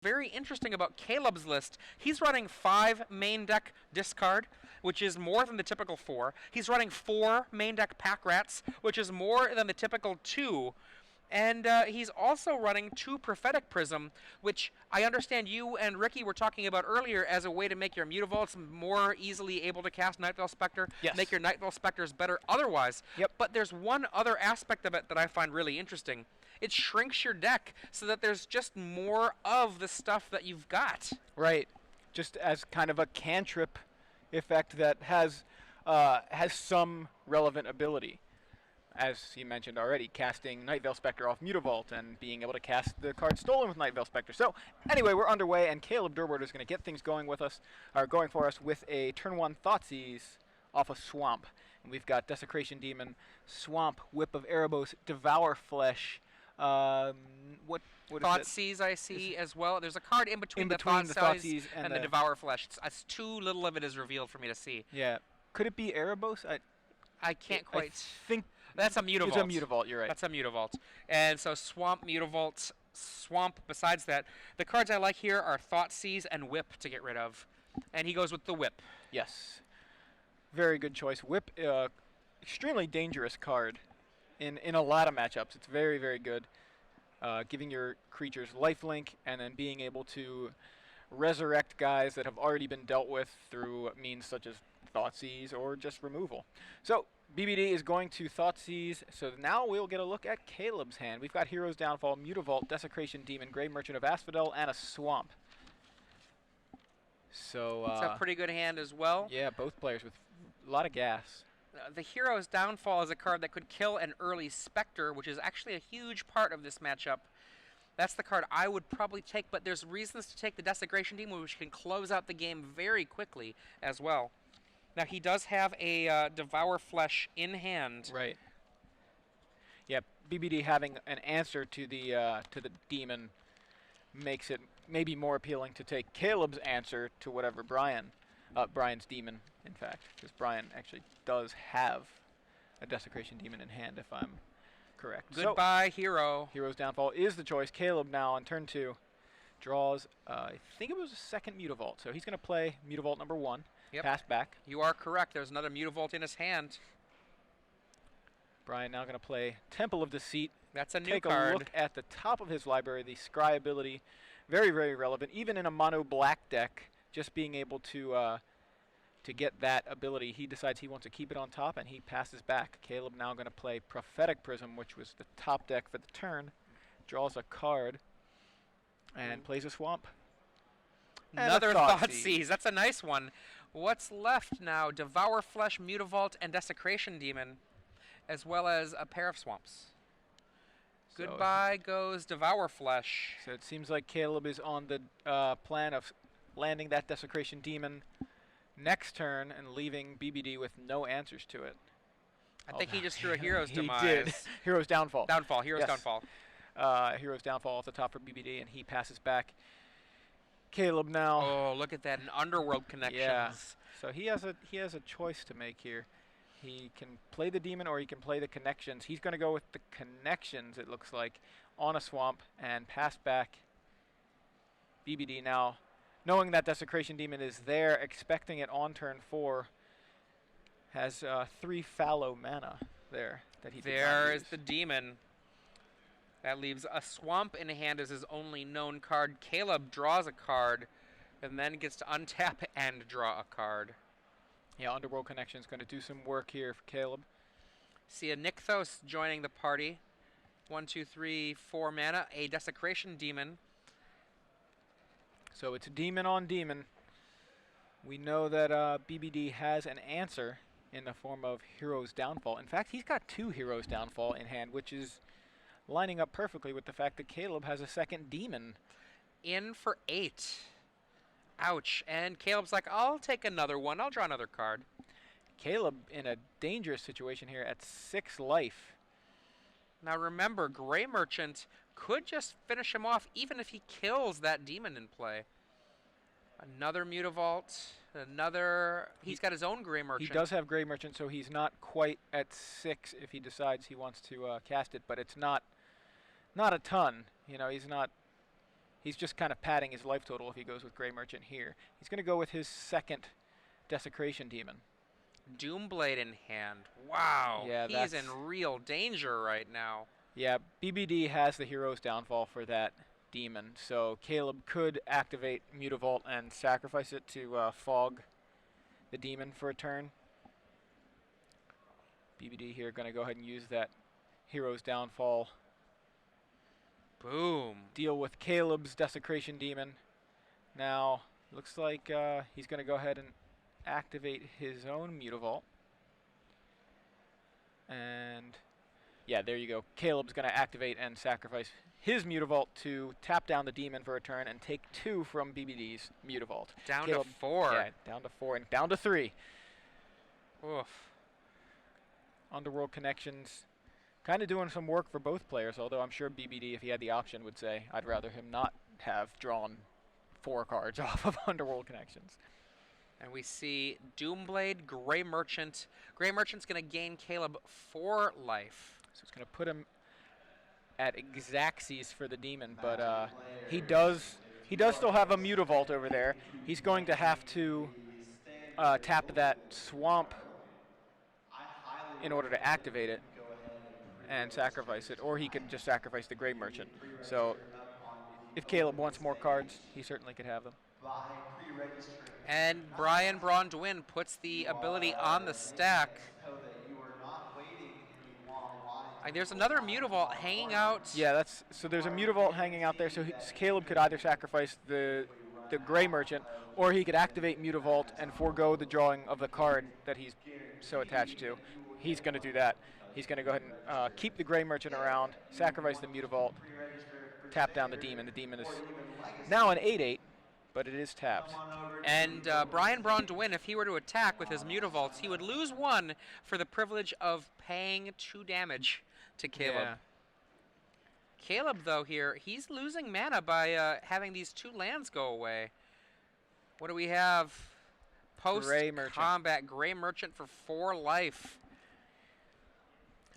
very interesting about Caleb's list, he's running 5 main deck discard, which is more than the typical 4. He's running 4 main deck pack rats, which is more than the typical 2. And he's also running 2 Prophetic Prism, which I understand you and Ricky were talking about earlier as a way to make your Mutavaults more easily able to cast Night Veil Spectre, yes. make your Night Veil Spectres better otherwise. Yep. But there's one other aspect of it that I find really interesting. It shrinks your deck so that there's just more of the stuff that you've got. Right. Just as kind of a cantrip effect that has some relevant ability. As you mentioned already, casting Night Veil Spectre off Mutavault and being able to cast the card stolen with Night Veil Spectre. So, anyway, we're underway, and Caleb Durward is going to get things going with us, or going for us with a turn 1 Thoughtseize off a Swamp. And we've got Desecration Demon, Swamp, Whip of Erebos, Devour Flesh. What Thoughtseize I see as well. There's a card in between the Thoughtseize and the Devour Flesh. It's too little of it is revealed for me to see. Yeah. Could it be Erebos? I can't quite think that's a Mutavault. It's a Mutavault, you're right. That's a Mutavault. And so Swamp, Mutavault, Swamp. Besides that, the cards I like here are Thoughtseize and Whip to get rid of. And he goes with the Whip. Yes. Very good choice. Whip, extremely dangerous card in a lot of matchups. It's very, very good. Giving your creatures lifelink and then being able to resurrect guys that have already been dealt with through means such as Thoughtseize or just removal. So BBD is going to Thoughtseize. So now we'll get a look at Caleb's hand. We've got Hero's Downfall, Mutavault, Desecration Demon, Grey Merchant of Asphodel, and a Swamp. So it's a pretty good hand as well. Yeah, both players with a lot of gas. The Hero's Downfall is a card that could kill an early Spectre, which is actually a huge part of this matchup. That's the card I would probably take, but there's reasons to take the Desecration Demon, which can close out the game very quickly as well. Now, he does have a Devour Flesh in hand. Right. Yeah, BBD having an answer to the demon makes it maybe more appealing to take Caleb's answer to whatever Brian's demon, in fact, because Brian actually does have a Desecration Demon in hand, if I'm correct. Goodbye, Hero. Hero's Downfall is the choice. Caleb now on turn 2 draws, I think it was a second Mutavault, so he's going to play Mutavault number 1. Yep. Pass back. You are correct. There's another Mutavault in his hand. Brian now going to play Temple of Deceit. That's a new Take card. a look at the top of his library. The Scry ability, very, very relevant. Even in a mono black deck, just being able to get that ability, he decides he wants to keep it on top, and he passes back. Caleb now going to play Prophetic Prism, which was the top deck for the turn. Draws a card and plays a Swamp. Another Thoughtseize. That's a nice one. What's left now? Devour Flesh, Mutavault, and Desecration Demon, as well as a pair of Swamps. So goodbye goes Devour Flesh. So it seems like Caleb is on the plan of landing that Desecration Demon next turn and leaving BBD with no answers to it. I think he just drew a Hero's Demise. He did. Hero's Downfall. Hero's Downfall. Hero's Downfall off the top for BBD, and he passes back. Caleb now. Oh, look at that, an Underworld Connections. Yeah. So he has a choice to make here. He can play the Demon or he can play the Connections. He's going to go with the Connections, it looks like, on a Swamp and pass back. BBD now, knowing that Desecration Demon is there, expecting it on turn 4, has 3 fallow mana there that he There is the Demon. That leaves a Swamp in hand as his only known card. Caleb draws a card and then gets to untap and draw a card. Yeah, Underworld Connection is going to do some work here for Caleb. See a Nykthos joining the party. 1, 2, 3, 4 mana. A Desecration Demon. So it's Demon on Demon. We know that BBD has an answer in the form of Hero's Downfall. In fact, he's got 2 Hero's Downfall in hand, which is lining up perfectly with the fact that Caleb has a second Demon. In for 8. Ouch. And Caleb's like, I'll take another one. I'll draw another card. Caleb in a dangerous situation here at 6 life. Now remember, Grey Merchant could just finish him off even if he kills that Demon in play. Another Mutavault. He's got his own Grey Merchant. He does have Grey Merchant, so he's not quite at 6 if he decides he wants to cast it, but it's not a ton. You know, he's not He's just kind of padding his life total if he goes with Grey Merchant here. He's going to go with his second Desecration Demon. Doomblade in hand. Wow. Yeah, he's in real danger right now. Yeah, BBD has the Hero's Downfall for that demon, so Caleb could activate Mutavault and sacrifice it to fog the demon for a turn. BBD here going to go ahead and use that Hero's Downfall. Boom. Deal with Caleb's Desecration Demon. Now, looks like he's going to go ahead and activate his own Mutavault. And yeah, there you go. Caleb's going to activate and sacrifice his Mutavault to tap down the demon for a turn and take 2 from BBD's Mutavault. Down Caleb, to 4. Yeah, down to 4 and down to 3. Oof. Underworld Connections kind of doing some work for both players, although I'm sure BBD, if he had the option, would say, I'd rather him not have drawn 4 cards off of Underworld Connections. And we see Doomblade, Grey Merchant. Grey Merchant's going to gain Caleb 4 life. So it's going to put him at Exacxes for the demon, but he does still have a Mutavault over there. He's going to have to tap that Swamp in order to activate it and sacrifice it, or he could just sacrifice the Grey Merchant. So if Caleb wants more cards, he certainly could have them. And Braun Duin puts the ability on the stack. And there's another Mutavault hanging out. Yeah, so there's a Mutavault hanging out there, so Caleb could either sacrifice the Grey Merchant, or he could activate Mutavault and forego the drawing of the card that he's so attached to. He's going to do that. He's going to go ahead and keep the Grey Merchant around, sacrifice the Mutavault, tap down the demon. The demon is now an 8/8, but it is tapped. And Braun Duin, if he were to attack with his Mutavaults, he would lose 1 for the privilege of paying 2 damage to Caleb. Yeah. Caleb, though, here, he's losing mana by having these 2 lands go away. What do we have? Post-combat Grey Merchant for 4 life.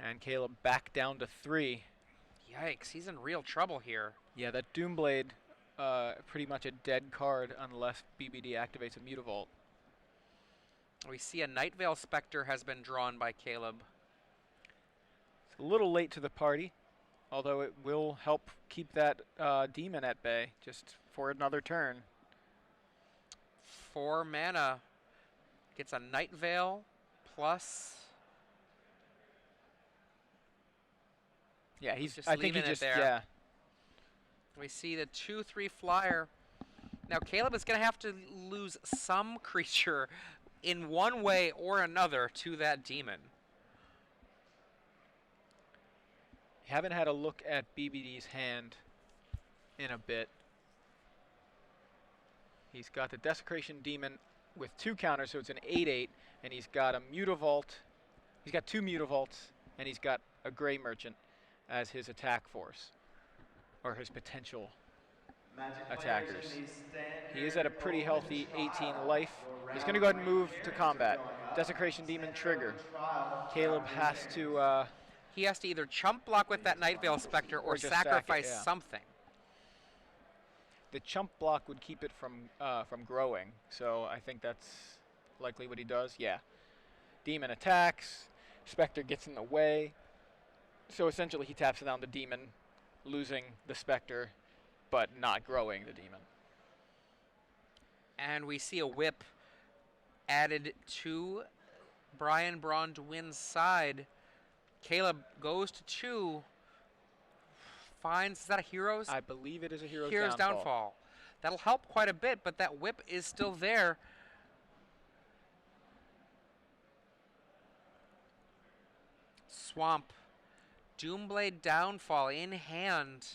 And Caleb back down to 3. Yikes, he's in real trouble here. Yeah, that Doomblade, pretty much a dead card unless BBD activates a Mutavault. We see a Nightveil Spectre has been drawn by Caleb. It's a little late to the party, although it will help keep that demon at bay just for another turn. 4 mana. Gets a Nightveil plus... Yeah, I think he just there. Yeah. We see the 2/3 flyer. Now Caleb is going to have to lose some creature in one way or another to that demon. Haven't had a look at BBD's hand in a bit. He's got the Desecration Demon with 2 counters, so it's an 8/8, and he's got a Mutavault. He's got 2 Mutavaults, and he's got a Grey Merchant as his attack force, or his potential attackers. He is at a pretty healthy 18 life. He's going to go ahead and move to combat. Desecration Demon trigger. Caleb has to... he has to either chump block with that Nightveil Spectre or sacrifice something. The chump block would keep it from growing, so I think that's likely what he does. Yeah. Demon attacks. Spectre gets in the way. So essentially he taps down the demon, losing the Spectre, but not growing the demon. And we see a whip added to Braun Duin's side. Caleb goes to 2. Finds, is that a Hero's? I believe it is a Hero's Downfall. That'll help quite a bit, but that whip is still there. Swamp. Doomblade Downfall in hand.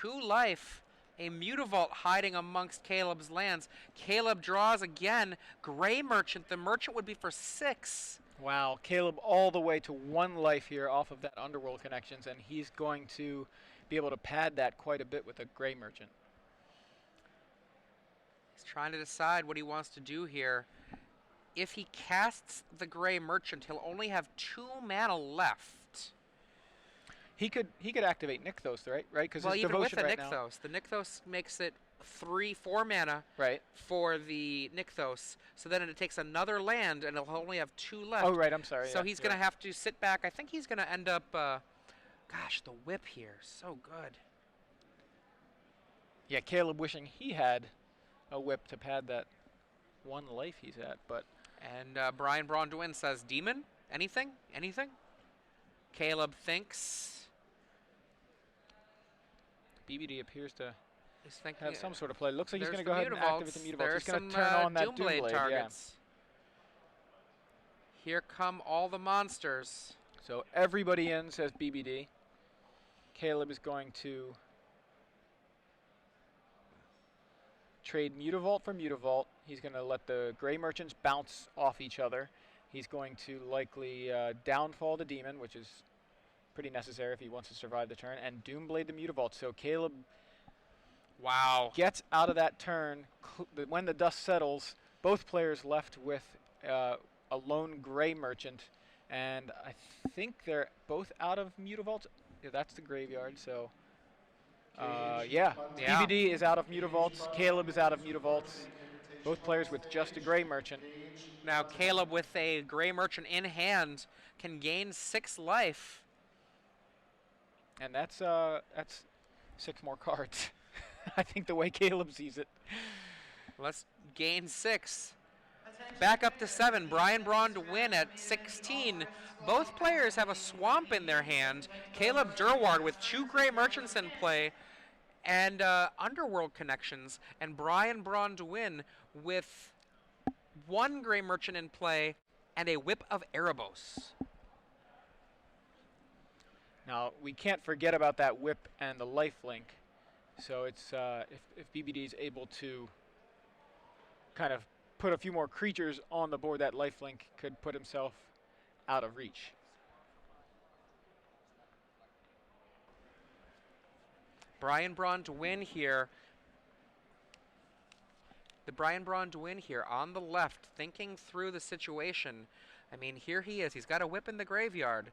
2 life. A Mutavault hiding amongst Caleb's lands. Caleb draws again. Grey Merchant. The Merchant would be for 6. Wow, Caleb all the way to 1 life here off of that Underworld Connections, and he's going to be able to pad that quite a bit with a Grey Merchant. He's trying to decide what he wants to do here. If he casts the Grey Merchant, he'll only have 2 mana left. He could activate Nykthos, right? Right, because Well, his even with devotion the right now. Nykthos, the Nykthos makes it 4 mana Right. for the Nykthos. So then it takes another land, and it'll only have 2 left. Oh, right. I'm sorry. So yeah, he's you're going to have to sit back. I think he's going to end up. Gosh, the whip here, so good. Yeah, Caleb wishing he had a whip to pad that 1 life he's at, but And Braun Duin says, Demon? Anything? Anything? Caleb thinks. BBD appears to He's thinking. have some sort of play. Looks like he's there's going to go ahead and activate the Mutavaults. He's going to turn on that Doomblade Doomblade. targets. Here come all the monsters. So everybody in, says BBD. Caleb is going to trade Mutavault for Mutavault. He's going to let the Gray Merchants bounce off each other. He's going to likely downfall the Demon, which is pretty necessary if he wants to survive the turn, and Doomblade the Mutavault. So Caleb gets out of that turn. When the dust settles, both players left with a lone Gray Merchant, and I think they're both out of Mutavaults. Yeah, that's the graveyard, so yeah. BBD is out of Mutavaults. Caleb is out of Mutavaults. Both players with just a Gray Merchant. Now Caleb with a Gray Merchant in hand can gain 6 life. And that's 6 more cards. I think the way Caleb sees it. Let's gain 6. Back up to 7. Braun to win at 16. Both players have a swamp in their hand. Caleb Durward with 2 Gray Merchants in play and Underworld connections. And Braun to win with 1 Gray Merchant in play and a Whip of Erebos. Now, we can't forget about that whip and the lifelink. So it's if BBD is able to kind of put a few more creatures on the board, that lifelink could put himself out of reach. Braun to win here. The Braun to win here on the left, thinking through the situation. I mean, here he is. He's got a whip in the graveyard,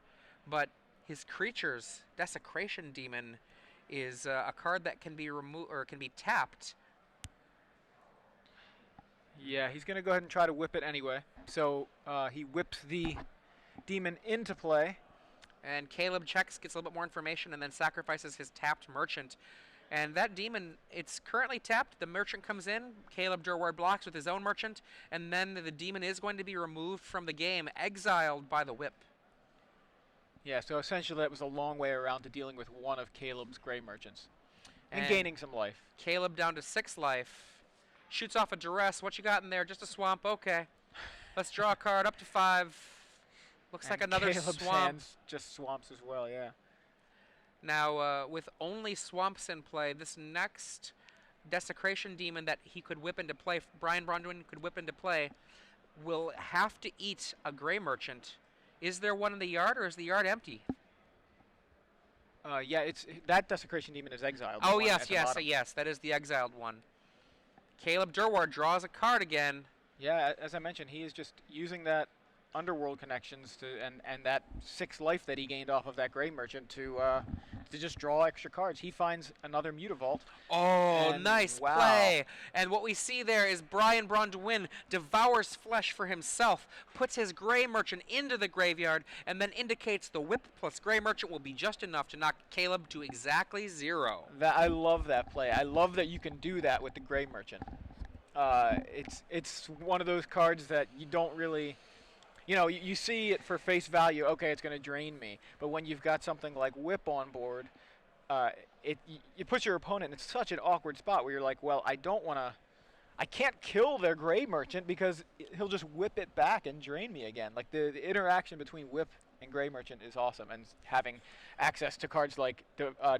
but his creatures, Desecration Demon, is a card that can be removed or can be tapped. Yeah, he's going to go ahead and try to whip it anyway. So he whips the Demon into play. And Caleb checks, gets a little bit more information, and then sacrifices his tapped Merchant. And that Demon, it's currently tapped. The Merchant comes in. Caleb Durward blocks with his own Merchant. And then the Demon is going to be removed from the game, exiled by the whip. Yeah, so essentially that was a long way around to dealing with one of Caleb's Gray Merchants. And And gaining some life. Caleb down to 6 life. Shoots off a Duress. What you got in there? Just a swamp? Okay. Let's draw a card up to 5. Looks like And another Caleb's swamp. hands just swamps as well, yeah. Now, with only swamps in play, this next Desecration Demon that he could whip into play, Braun could whip into play, will have to eat a Gray Merchant. Is there one in the yard, or is the yard empty? Yeah, it's that Desecration Demon is exiled. Oh, the one yes, at the yes, bottom. yes. That is the exiled one. Caleb Durward draws a card again. Yeah, as I mentioned, he is just using that Underworld connections to and that 6 life that he gained off of that Gray Merchant to just draw extra cards. He finds another Mutavault. Oh, And nice wow. play. And what we see there is Braun to win, devours flesh for himself, puts his Gray Merchant into the graveyard, and then indicates the whip plus Gray Merchant will be just enough to knock Caleb to exactly 0. I love that play. I love that you can do that with the Gray Merchant. It's one of those cards that you don't really, you see it for face value. Okay, it's going to drain me. But when you've got something like Whip on board, you put your opponent in such an awkward spot where you're like, well, I can't kill their Gray Merchant because he'll just whip it back and drain me again. Like the interaction between Whip and Gray Merchant is awesome, and having access to cards like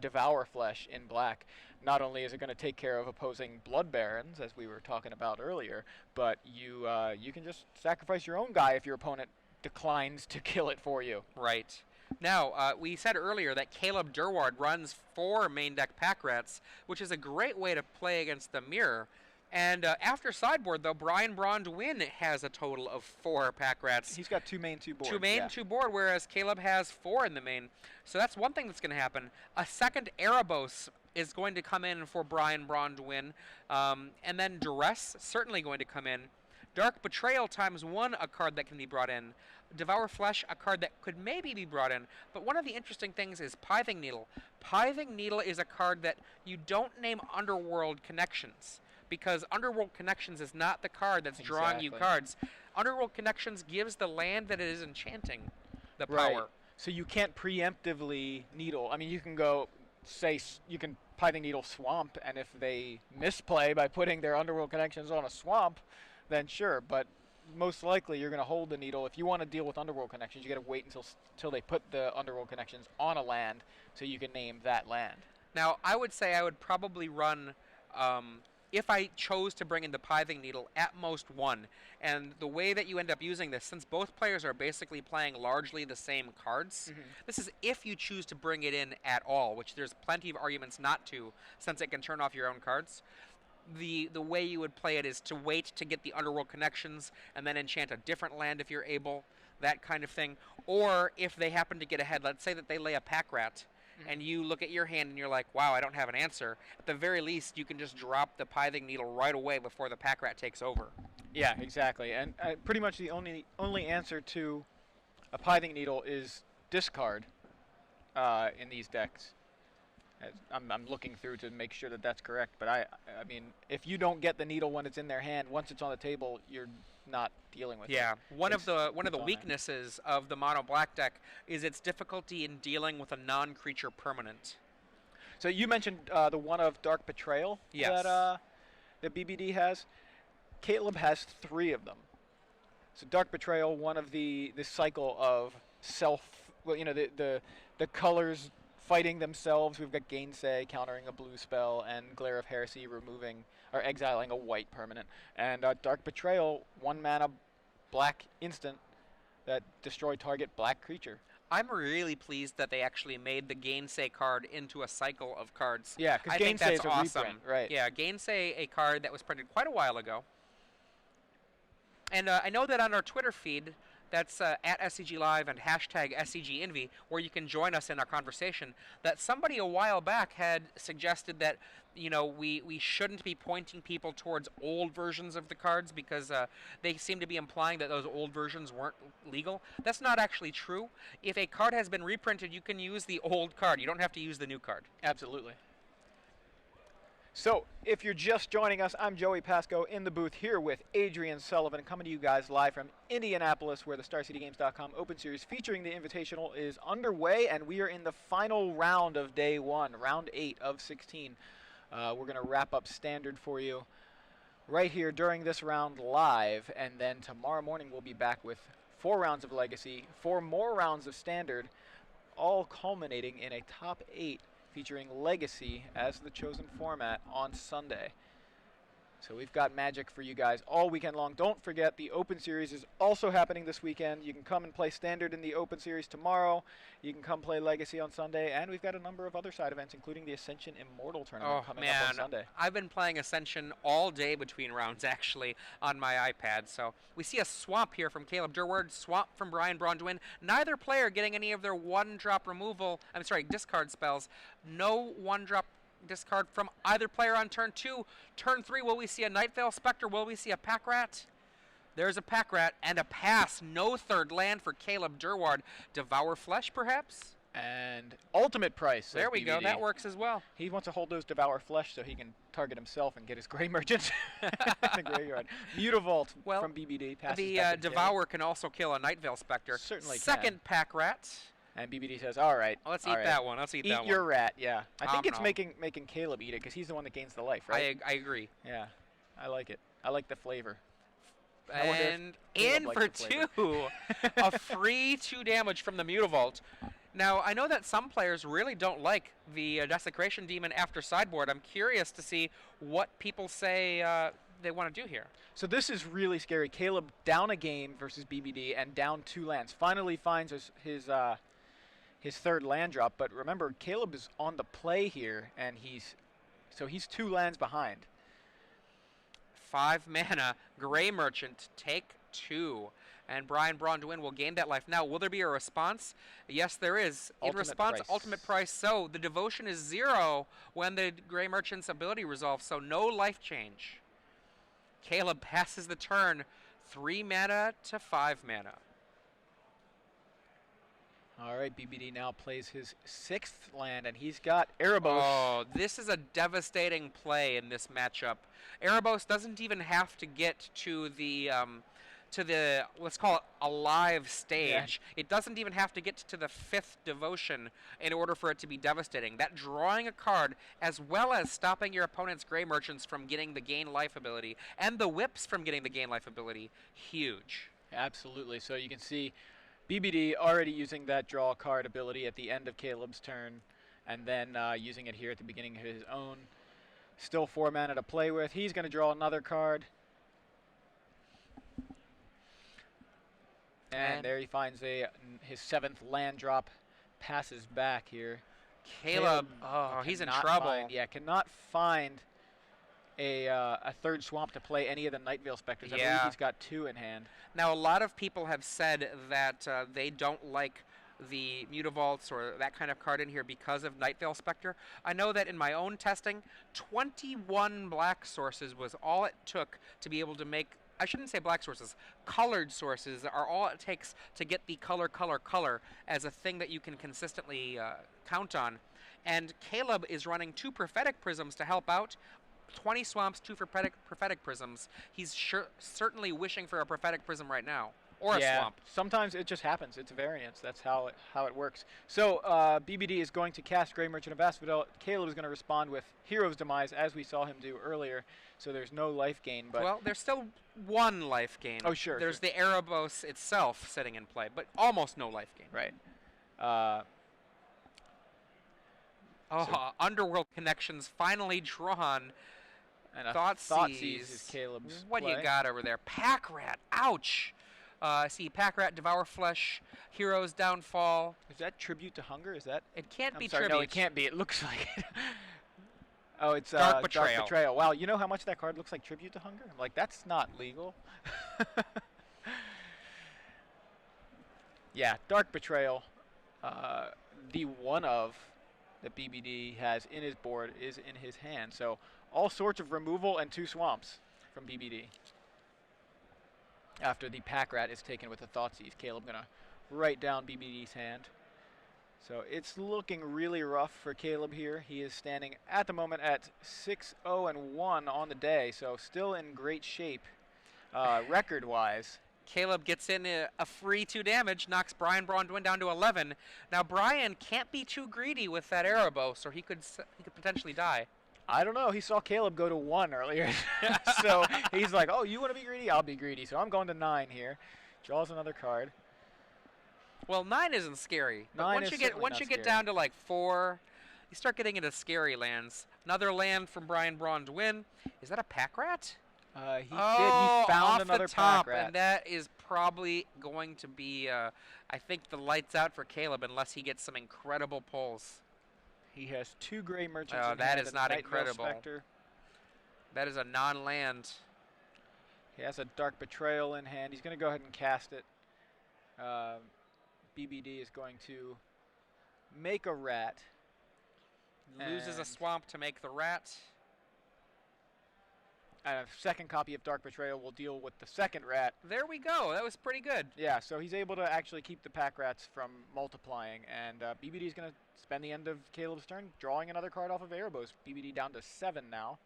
Devour Flesh in black, not only is it going to take care of opposing Blood Barons, as we were talking about earlier, but you can just sacrifice your own guy if your opponent declines to kill it for you. Right. Now, we said earlier that Caleb Durward runs 4 main deck pack rats, which is a great way to play against the mirror. And after sideboard, though, Braun Duin has a total of 4 pack rats. He's got 2 main, 2 board. 2 main, yeah. 2 board, whereas Caleb has 4 in the main. So that's one thing that's going to happen. A second Erebos is going to come in for Braun Duin. And then Duress certainly going to come in. Dark Betrayal ×1, a card that can be brought in. Devour Flesh, a card that could maybe be brought in. But one of the interesting things is Pithing Needle. Pithing Needle is a card that you don't name Underworld Connections, because Underworld Connections is not the card that's drawing you cards. Underworld Connections gives the land that it is enchanting the power. Right. So you can't preemptively needle. I mean, you can go, say, you can Pithing Needle Swamp, and if they misplay by putting their Underworld Connections on a swamp, then sure. But most likely you're going to hold the needle. If you want to deal with Underworld Connections, you got to wait until they put the Underworld Connections on a land so you can name that land. Now, I would say I would probably run, if I chose to bring in the Pithing Needle, at most 1. And the way that you end up using this, since both players are basically playing largely the same cards, this is if you choose to bring it in at all, which there's plenty of arguments not to, since it can turn off your own cards. The way you would play it is to wait to get the Underworld Connections and then enchant a different land if you're able, that kind of thing. Or if they happen to get ahead, let's say that they lay a pack rat, and you look at your hand and you're like, wow, I don't have an answer. At the very least, you can just drop the Pithing Needle right away before the pack rat takes over. Yeah, exactly. And pretty much the only answer to a Pithing Needle is discard in these decks. I'm looking through to make sure that that's correct, but I mean, if you don't get the needle when it's in their hand, once it's on the table, you're not dealing with it. Yeah, one of the weaknesses of the mono black deck is its difficulty in dealing with a non-creature permanent. So you mentioned the one of Dark Betrayal that BBD has. Caleb has 3 of them. So Dark Betrayal, one of the cycle of the colors fighting themselves. We've got Gainsay countering a blue spell, and Glare of Heresy removing or exiling a white permanent. And Dark Betrayal, 1 mana black instant that destroy target black creature. I'm really pleased that they actually made the Gainsay card into a cycle of cards. Yeah, because Gainsay is a reprint, right? Yeah, Gainsay, a card that was printed quite a while ago. And I know that on our Twitter feed, that's at SCG Live and hashtag SCGINVI, where you can join us in our conversation, that somebody a while back had suggested that, we shouldn't be pointing people towards old versions of the cards because they seem to be implying that those old versions weren't legal. That's not actually true. If a card has been reprinted, you can use the old card. You don't have to use the new card. Absolutely. So, if you're just joining us, I'm Joey Pasco in the booth here with Adrian Sullivan, coming to you guys live from Indianapolis, where the StarCityGames.com Open Series featuring the Invitational is underway, and we are in the final round of day 1, round 8 of 16. We're going to wrap up Standard for you right here during this round live, and then tomorrow morning we'll be back with 4 rounds of Legacy, 4 more rounds of Standard, all culminating in a top 8 featuring Legacy as the chosen format on Sunday. So we've got magic for you guys all weekend long. Don't forget, the Open Series is also happening this weekend. You can come and play Standard in the Open Series tomorrow. You can come play Legacy on Sunday. And we've got a number of other side events, including the Ascension Immortal Tournament coming up on Sunday. I've been playing Ascension all day between rounds, actually, on my iPad. So we see a swamp here from Caleb Durward, swamp from Braun Duin. Neither player getting any of their one-drop discard spells. No one-drop discard from either player on turn 2. Turn 3, will we see a Nightveil Spectre? Will we see a pack rat? There's a pack rat and a pass. No third land for Caleb Durward. Devour Flesh, perhaps? And Ultimate Price. There we go. That works as well. He wants to hold those Devour Flesh so he can target himself and get his Grey Merchant in the graveyard. Mutavault from BBD. The Devour can also kill a Nightveil Spectre. Certainly Second pack rat. And BBD says, all right. Let's eat that one. Let's eat that one. Eat your rat, yeah. I think it's making Caleb eat it because he's the one that gains the life, right? I agree. Yeah. I like it. I like the flavor. And in for 2. A free 2 damage from the Mutavault. Now, I know that some players really don't like the Desecration Demon after sideboard. I'm curious to see what people say they want to do here. So this is really scary. Caleb down a game versus BBD and down 2 lands. Finally finds his third land drop, but remember, Caleb is on the play here, and he's 2 lands behind. 5 mana, Gray Merchant, take 2. And Braun Duin will gain that life. Now, will there be a response? Yes, there is. In Ultimate response, price. ultimate price. So the devotion is 0 when the Gray Merchant's ability resolves. So no life change. Caleb passes the turn, 3 mana to 5 mana. All right, BBD now plays his 6th land, and he's got Erebos. Oh, this is a devastating play in this matchup. Erebos doesn't even have to get to the let's call it a live stage. Yeah. It doesn't even have to get to the 5th devotion in order for it to be devastating. That drawing a card, as well as stopping your opponent's Gray Merchants from getting the gain life ability, and the whips from getting the gain life ability, huge. Absolutely. So you can see BBD already using that draw a card ability at the end of Caleb's turn, and then using it here at the beginning of his own. Still 4 mana to play with. He's going to draw another card. And there he finds his 7th land drop, passes back here. Caleb, he's in trouble. Cannot find a 3rd swamp to play any of the Night Veil Specters. I believe he's got 2 in hand. Now, a lot of people have said that they don't like the Mutavaults or that kind of card in here because of Night Veil Spectre. I know that in my own testing, 21 black sources was all it took to be able to make, I shouldn't say black sources, colored sources are all it takes to get the color as a thing that you can consistently count on. And Caleb is running 2 Prophetic Prisms to help out. 20 swamps, 2 prophetic prisms. He's certainly wishing for a prophetic prism right now, or a swamp. Sometimes it just happens. It's a variance. That's how it works. So BBD is going to cast Gray Merchant of Asphodel. Caleb is going to respond with Hero's Demise, as we saw him do earlier. So there's no life gain. But well, there's still 1 life gain. Oh, sure. There's the Erebos itself sitting in play, but almost no life gain. Right. Underworld Connections finally drawn. And a Thoughtseize is Caleb's What do you got over there? Pack Rat. Ouch. See, Pack Rat, Devour Flesh, Hero's Downfall. Is that Tribute to Hunger? Is that? It can't be sorry, Tribute. No, it can't be. It looks like it. Oh, it's Dark Betrayal. Dark Betrayal. Wow, you know how much that card looks like Tribute to Hunger? I'm like, that's not legal. Yeah, Dark Betrayal. The one of that BBD has in his board is in his hand. So all sorts of removal and 2 swamps from BBD. After the Pack Rat is taken with a Thoughtseize, Caleb gonna write down BBD's hand. So it's looking really rough for Caleb here. He is standing at the moment at 6-0-1 on the day, so still in great shape record-wise. Caleb gets in a free 2 damage, knocks Braun Duin down to 11. Now Brian can't be too greedy with that Erebos, or he could potentially die. I don't know. He saw Caleb go to 1 earlier, so he's like, "Oh, you want to be greedy? I'll be greedy." So I'm going to 9 here. Draws another card. Well, 9 isn't scary. But once you get down to like 4, you start getting into scary lands. Another land from Braun Duin. Is that a Pack Rat? He found another Pack Rat. And that is probably going to be, I think, the lights out for Caleb unless he gets some incredible pulls. He has 2 Gray Merchants in that hand is not and a incredible. Night Veil Spectre. That is a non-land. He has a Dark Betrayal in hand. He's going to go ahead and cast it. BBD is going to make a rat. Loses a swamp to make the rat. And a second copy of Dark Betrayal will deal with the second rat. There we go. That was pretty good. Yeah, so he's able to actually keep the Pack Rats from multiplying. And BBD is going to spend the end of Caleb's turn drawing another card off of Erebos. BBD down to 7 now.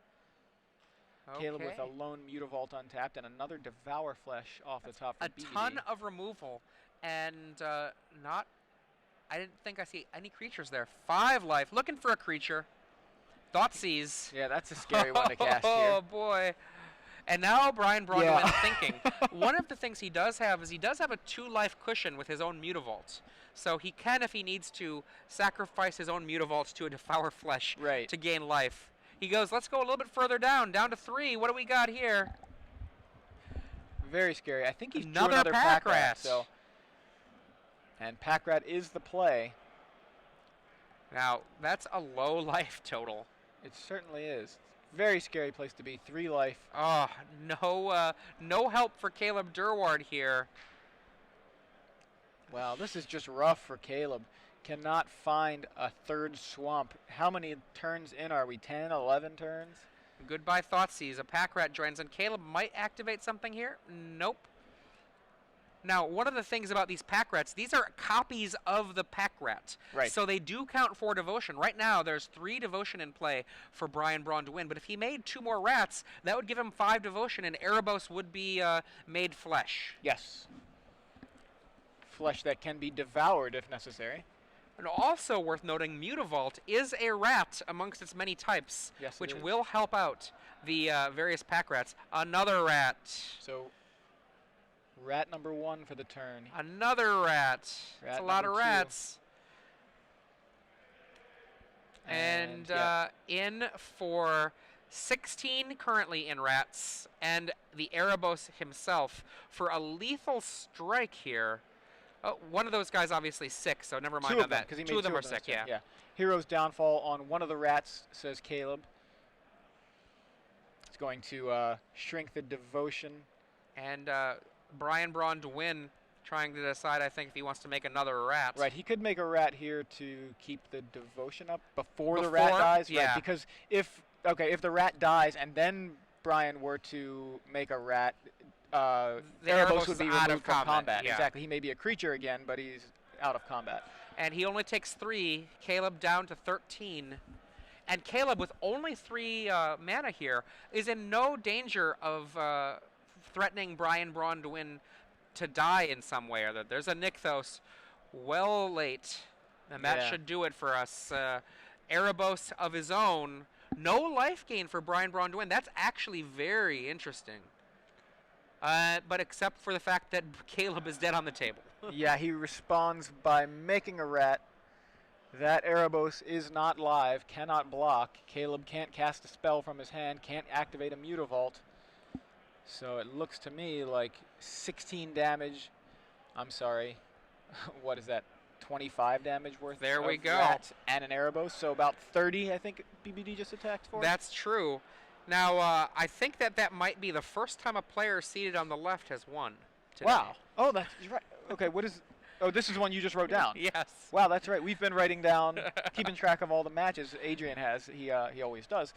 Okay. Caleb with a lone Mutavault untapped and another Devour Flesh off the top for BBD. A ton of removal. And I didn't think I see any creatures there. 5 life. Looking for a creature. Thoughtseize. Yeah, that's a scary one to cast here. Oh, boy. And now Braun Duin thinking. One of the things he does have is he does have a 2-life cushion with his own Mutavault. So he can, if he needs to, sacrifice his own Mutavault to a Devour Flesh to gain life. He goes, let's go a little bit further down to 3. What do we got here? Very scary. I think he's another Pack Rat. So. And Pack Rat is the play. Now, that's a low life total. It certainly is. Very scary place to be. 3 life. Oh, no help for Caleb Durward here. Wow, this is just rough for Caleb. Cannot find a third swamp. How many turns in are we? 10, 11 turns? Goodbye, Thoughtseize. A pack rat joins in. Caleb might activate something here. Nope. Now, one of the things about these pack rats, these are copies of the pack rat. Right. So they do count for devotion. Right now, there's 3 devotion in play for Braun to win. But if he made 2 more rats, that would give him 5 devotion, and Erebos would be made flesh. Yes. Flesh that can be devoured if necessary. And also worth noting, Mutavault is a rat amongst its many types, Yes, which it is. will help out the various pack rats. Another rat. So, rat number 1 for the turn. Another rat. That's a lot of number 2. rats. And yeah. In for 16 currently in rats, and the Erebos himself for a lethal strike here. Oh, one of those guys obviously sick, so never mind 2 on of them, that. because he Two made of them are this sick, turn. yeah. Hero's downfall on one of the rats, says Caleb. It's going to shrink the devotion. And Braun to win, trying to decide, I think, if he wants to make another rat. Right, he could make a rat here to keep the devotion up before the rat dies. Yeah. Right, because if the rat dies and then Brian were to make a rat, The Erebos would be out removed of from combat. yeah. Exactly, he may be a creature again, but he's out of combat. And he only takes 3. Caleb down to 13. And Caleb, with only 3 mana here, is in no danger of threatening Braun to win to die in some way or other. There's a Nykthos well late, and that should do it for us. Erebos of his own. No life gain for Braun to win. That's actually very interesting. But except for the fact that Caleb is dead on the table. Yeah, he responds by making a rat. That Erebos is not live, cannot block. Caleb can't cast a spell from his hand, can't activate a Mutavault. So it looks to me like 16 damage. I'm sorry. What is that? 25 damage worth There we of go. rat and an Erebos. So about 30, I think BBD just attacked for. That's true. Now, I think that might be the first time a player seated on the left has won today. Wow. Oh, that's right. Okay, what is... Oh, this is one you just wrote down. Yes. Wow, that's right. We've been writing down, keeping track of all the matches Adrian has. He always does.